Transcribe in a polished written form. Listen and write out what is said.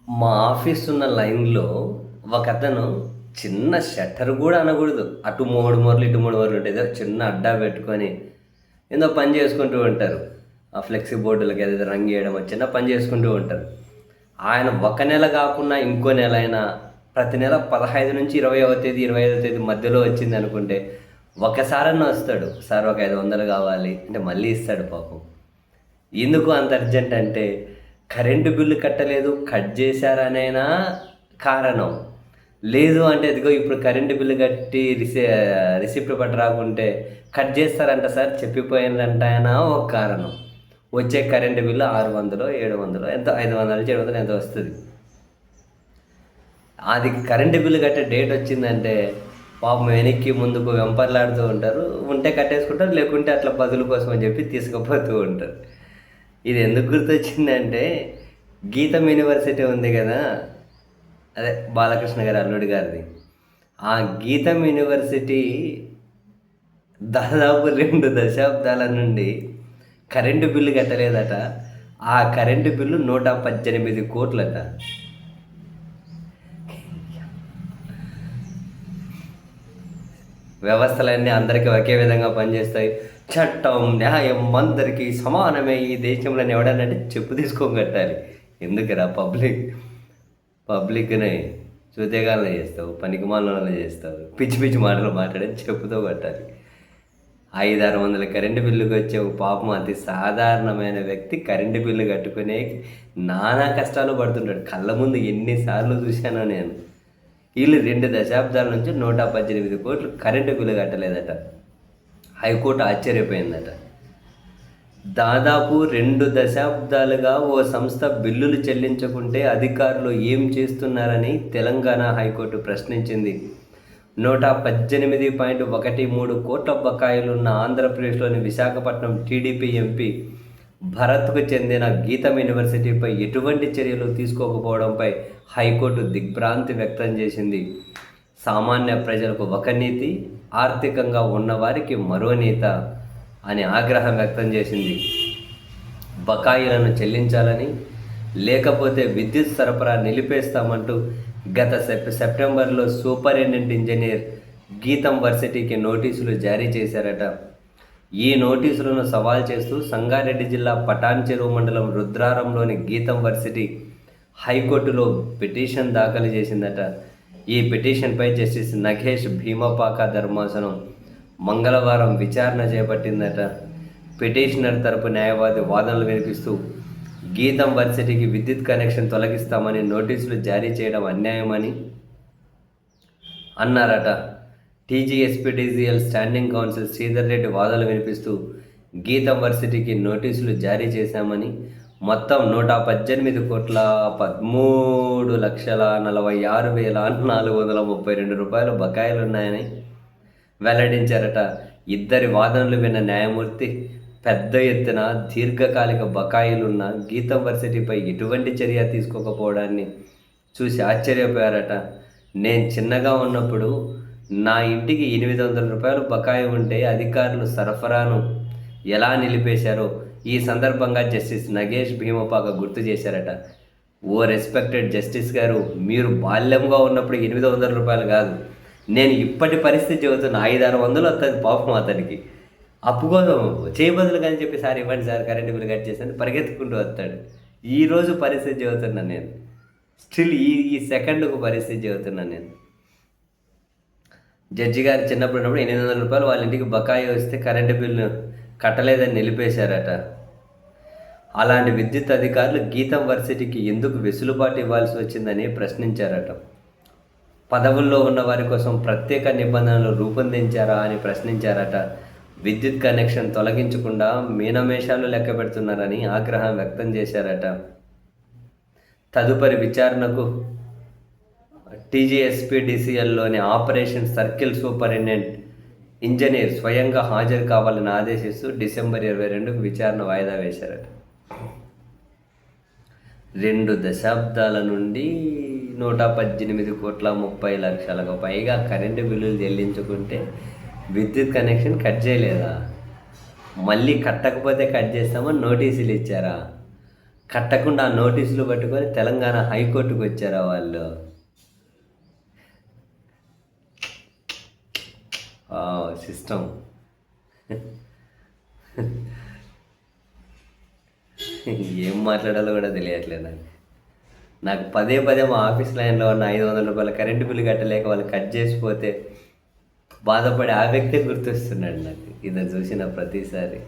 మా ఆఫీస్ ఉన్న లైన్‌లో ఒకతను చిన్న షట్టర్ గూడా అనకూడదు. అటు 3 మూరలు, ఇటు 3 మూరలు ఉంటాయి. ఏదో చిన్న అడ్డా పెట్టుకొని ఏందో పని చేసుకుంటూ ఉంటారు. ఆ ఫ్లెక్సీ బోర్డులకి ఏదేదో రంగేయడం చిన్న పని చేసుకుంటూ ఉంటారు. ఆయన ఒక నెల కాకున్నా ఇంకో నెల అయినా ప్రతి నెల 15-20వ తేదీ, 25వ తేదీ మధ్యలో వచ్చిందనుకుంటే ఒక్కసారన్నా వస్తాడు. సార్ ఒక 500 కావాలి అంటే మళ్ళీ ఇస్తాడు పాపం. ఎందుకు అంత అర్జెంట్ అంటే కరెంటు బిల్లు కట్టలేదు, కట్ చేశారనేనా కారణం. లేదు అంటే ఇదిగో ఇప్పుడు కరెంటు బిల్లు కట్టి రిసిప్ట్ పట్ట రాకుంటే కట్ చేస్తారంట సార్ చెప్పిపోయిందంట అయినా ఒక కారణం. వచ్చే కరెంటు బిల్లు 600 700 ఎంత 500 700 ఎంత వస్తుంది. అది కరెంటు బిల్లు కట్టే డేట్ వచ్చిందంటే పాపం వెనక్కి ముందుకు వెంపర్లాడుతూ ఉంటారు. ఉంటే కట్టేసుకుంటారు, లేకుంటే అట్లా బదులు కోసం అని చెప్పి తీసుకుపోతూ ఉంటారు. ఇది ఎందుకు గుర్తొచ్చిందంటే గీతం యూనివర్సిటీ ఉంది కదా, అదే బాలకృష్ణ గారి అల్లుడి గారిది. ఆ గీతం యూనివర్సిటీ దాదాపు 2 దశాబ్దాల నుండి కరెంటు బిల్లు కట్టలేదట. ఆ కరెంటు బిల్లు 118 కోట్లట. వ్యవస్థలన్నీ అందరికీ ఒకే విధంగా పనిచేస్తాయి. చట్టం న్యాయం అందరికీ సమానమే ఈ దేశంలో ఎవడనంటే చెప్పు తీసుకొని కట్టాలి. ఎందుకురా పబ్లిక్ని చూతేగాలను చేస్తావు, పనికిమాలను చేస్తావు, పిచ్చి పిచ్చి మాటలు మాట్లాడి చెప్పుతో కట్టాలి. 500-600 కరెంటు బిల్లుకి వచ్చే పాపం అతి సాధారణమైన వ్యక్తి కరెంటు బిల్లు కట్టుకునే నానా కష్టాలు పడుతుంటాడు. కళ్ళ ముందు ఎన్నిసార్లు చూశానో నేను. వీళ్ళు 2 దశాబ్దాల నుంచి 118 కోట్లు కరెంటు బిల్లు కట్టలేదట. హైకోర్టు ఆశ్చర్యపోయిందట. దాదాపు 2 దశాబ్దాలుగా ఓ సంస్థ బిల్లులు చెల్లించకుంటే అధికారులు ఏం చేస్తున్నారని తెలంగాణ హైకోర్టు ప్రశ్నించింది. 118.13 కోట్ల బకాయిలున్న ఆంధ్రప్రదేశ్లోని విశాఖపట్నం టీడీపీ ఎంపీ భరత్కు చెందిన గీతం యూనివర్సిటీపై ఎటువంటి చర్యలు తీసుకోకపోవడంపై హైకోర్టు దిగ్భ్రాంతి వ్యక్తం చేసింది. సామాన్య ప్రజలకు ఒక నీతి, ఆర్థికంగా ఉన్నవారికి మరో నీత అని ఆగ్రహం వ్యక్తం చేసింది. బకాయిలను చెల్లించాలని, లేకపోతే విద్యుత్ సరఫరా నిలిపేస్తామంటూ గత సెప్టెంబర్లో సూపరింటెండెంట్ ఇంజనీర్ గీతం వర్సిటీకి నోటీసులు జారీ చేశారట. ఈ నోటీసులను సవాల్ చేస్తూ సంగారెడ్డి జిల్లా పటాన్ చెరువు మండలం రుద్రారంలోని గీతం వర్సిటీ హైకోర్టులో పిటిషన్ దాఖలు చేసిందట. ఈ పిటిషన్పై జస్టిస్ నగేష్ భీమపాక ధర్మాసనం మంగళవారం విచారణ చేపట్టిందట. పిటిషనర్ తరపు న్యాయవాది వాదనలు వినిపిస్తూ గీతం వర్సిటీకి విద్యుత్ కనెక్షన్ తొలగిస్తామని నోటీసులు జారీ చేయడం అన్యాయమని అన్నారట. TGSPDCL standing council Sridhar Reddy వాదనలు వినిపిస్తూ గీతం వర్సిటీకి నోటీసులు జారీ చేశామని, మొత్తం 118,13,46,432 రూపాయలు బకాయిలున్నాయని వెల్లడించారట. ఇద్దరి వాదనలు విన్న న్యాయమూర్తి పెద్ద ఎత్తున దీర్ఘకాలిక బకాయిలున్న గీతం వర్సిటీపై ఎటువంటి చర్య తీసుకోకపోవడాన్ని చూసి ఆశ్చర్యపోయారట. నేను చిన్నగా ఉన్నప్పుడు నా ఇంటికి 800 రూపాయలు బకాయి ఉంటే అధికారులు సరఫరాను ఎలా నిలిపేశారో ఈ సందర్భంగా జస్టిస్ నగేష్ భీమపాక గుర్తు చేశారట. ఓ రెస్పెక్టెడ్ జస్టిస్ గారు, మీరు బాల్యంగా ఉన్నప్పుడు 800 రూపాయలు కాదు, నేను ఇప్పటి పరిస్థితి చెబుతున్నా. 500-600 వస్తుంది పాపం అతనికి. అప్పుకోసం చేయబదులు కానీ చెప్పి సార్ ఇవ్వండి సార్ కరెంటు బిల్లు కట్ చేశాను పరిగెత్తుకుంటూ వస్తాడు. ఈరోజు పరిస్థితి చెబుతున్నాను నేను. స్టిల్ ఈ సెకండ్కు పరిస్థితి చెబుతున్నాను నేను. జడ్జి గారు చిన్నప్పుడు ఉన్నప్పుడు 800 రూపాయలు వాళ్ళ ఇంటికి బకాయి వస్తే కరెంటు బిల్లు కట్టలేదని నిలిపేశారట. అలాంటి విద్యుత్ అధికారులు గీతం వర్సిటీకి ఎందుకు వెసులుబాటు ఇవ్వాల్సి వచ్చిందని ప్రశ్నించారట. పదవుల్లో ఉన్న వారి కోసం ప్రత్యేక నిబంధనలు రూపొందించారా అని ప్రశ్నించారట. విద్యుత్ కనెక్షన్ తొలగించకుండా మీనమేషాలు లెక్క పెడుతున్నారని ఆగ్రహం వ్యక్తం చేశారట. తదుపరి విచారణకు టీజీఎస్పీడీసీఎల్లోని ఆపరేషన్ సర్కిల్ సూపరింటెండెంట్ ఇంజనీర్ స్వయంగా హాజరు కావాలని ఆదేశిస్తూ డిసెంబర్ 22కు విచారణ వాయిదా వేశారట. 2 దశాబ్దాల నుండి 118,30,30,00,000కు పైగా కరెంటు బిల్లులు చెల్లించుకుంటే విద్యుత్ కనెక్షన్ కట్ చేయలేదా? మళ్ళీ కట్టకపోతే కట్ చేస్తామని నోటీసులు ఇచ్చారా? కట్టకుండా ఆ నోటీసులు పట్టుకొని తెలంగాణ హైకోర్టుకు వచ్చారా వాళ్ళు. సిస్టమ్. ఏం మాట్లాడాలో కూడా తెలియట్లేదు నాకు. నాకు పదే పదే మా ఆఫీస్ లైన్లో ఉన్న 500 రూపాయల కరెంటు బిల్లు కట్టలేక వాళ్ళు కట్ చేసిపోతే బాధపడి ఆ వ్యక్తే గుర్తొస్తున్నాడు నాకు ఇది చూసిన ప్రతిసారి.